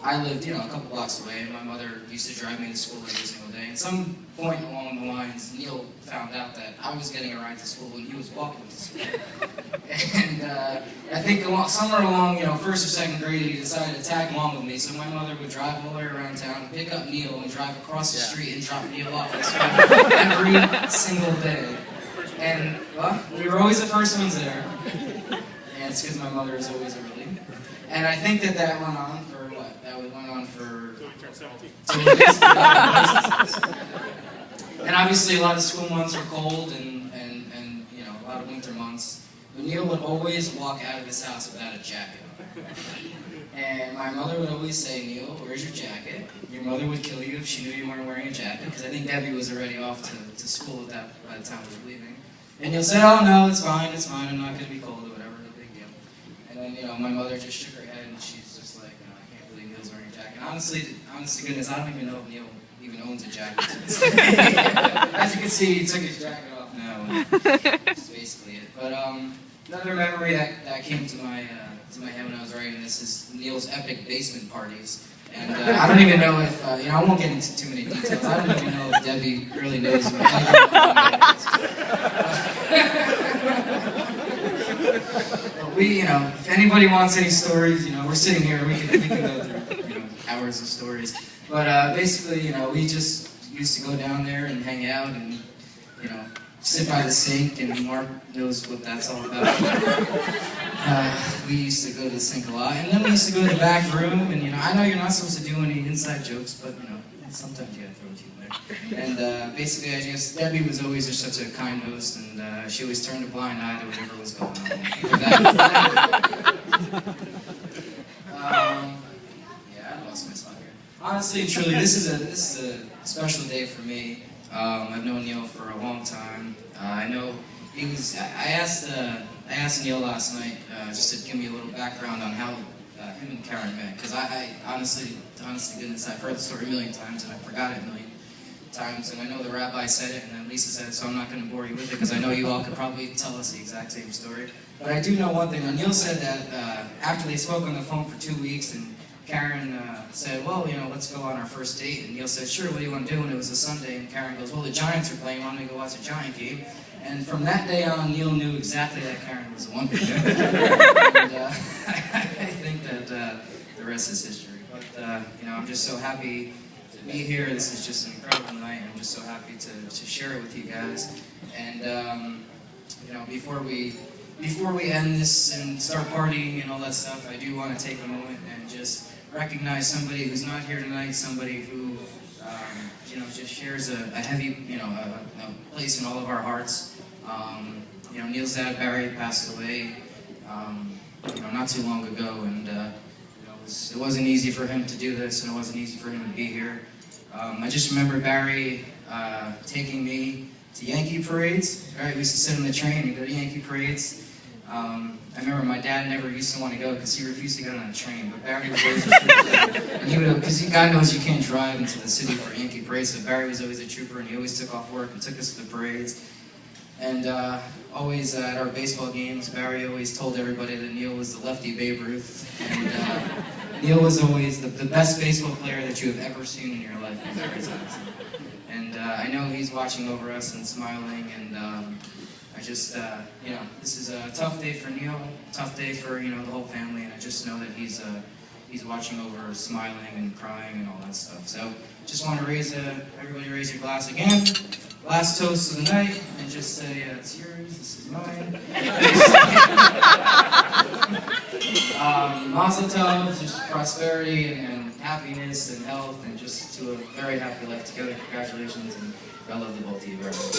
I lived, a couple blocks away, and my mother used to drive me to school every single day. And some point along the lines, Neil found out that I was getting a ride to school and he was walking to school. And I think somewhere along, first or second grade, he decided to tag along with me. So my mother would drive all the way around town, pick up Neil, and drive across the street and drop Neil off at school every single day. And we were always the first ones there. And it's because my mother is always early. And I think that went on for what? That went on for 2 years. And obviously a lot of school months were cold and a lot of winter months. But Neil would always walk out of his house without a jacket on. And my mother would always say, Neil, where's your jacket? Your mother would kill you if she knew you weren't wearing a jacket, because I think Debbie was already off to school by the time we were leaving. And Neil said, oh no, it's fine, I'm not going to be cold or whatever, no big deal. And then, my mother just shook her head and she's just like, I can't believe Neil's wearing a jacket. And honestly, honest to goodness, I don't even know if Neil even owns a jacket. As you can see, he took his jacket off now, and that's basically it. But another memory that came to my head when I was writing this is Neil's epic basement parties. And I don't even know if, I won't get into too many details. I don't even know if Debbie really knows what But we, if anybody wants any stories, we're sitting here, we can go through, hours of stories. But basically, we just used to go down there and hang out and, sit by the sink, and Mark knows what that's all about. We used to go to the sink a lot, and then we used to go to the back room, and I know you're not supposed to do any inside jokes, but sometimes you gotta throw a few there. And basically, I guess Debbie was always just such a kind host, and she always turned a blind eye to whatever was going on. Yeah, I lost my spot here. Honestly, truly, this is a special day for me. I've known Neil for a long time. I know he was. I asked Neil last night just to give me a little background on how him and Karen met, because I honestly, goodness, I've heard the story a million times and I forgot it a million times. And I know the rabbi said it, and then Lisa said it, so I'm not going to bore you with it because I know you all could probably tell us the exact same story. But I do know one thing. Now, Neil said that after they spoke on the phone for 2 weeks, and Karen said, well, let's go on our first date. And Neil said, sure, what do you want to do? And it was a Sunday. And Karen goes, well, the Giants are playing. Why don't we go watch a Giant game? And from that day on, Neil knew exactly that Karen was the one for him. And I think that the rest is history. But, I'm just so happy to be here. This is just an incredible night. I'm just so happy to share it with you guys. And, before we end this and start partying and all that stuff, I do want to take a moment and just recognize somebody who's not here tonight, somebody who, just shares a heavy, a place in all of our hearts. Neil's dad, Barry, passed away, not too long ago, and it wasn't easy for him to do this, and it wasn't easy for him to be here. I just remember Barry taking me to Yankee parades. Right, we used to sit on the train and go to Yankee parades. I remember my dad never used to want to go because he refused to get on a train, but Barry was always a trooper. And he would, because God knows you can't drive into the city for Yankee parades, so Barry was always a trooper, and he always took off work and took us to the parades. And always at our baseball games, Barry always told everybody that Neil was the lefty Babe Ruth. And Neil was always the best baseball player that you have ever seen in your life in Barry's eyes. And I know he's watching over us and smiling, and I just, this is a tough day for Neil, tough day for, the whole family, and I just know that he's watching over us, smiling and crying and all that stuff. So, just want to everybody raise your glass again. Last toast of the night, and just say, it's yours, this is mine. Mazel tov, just prosperity and happiness and health, and just to a very happy life together. Congratulations, and I love the both of you very much.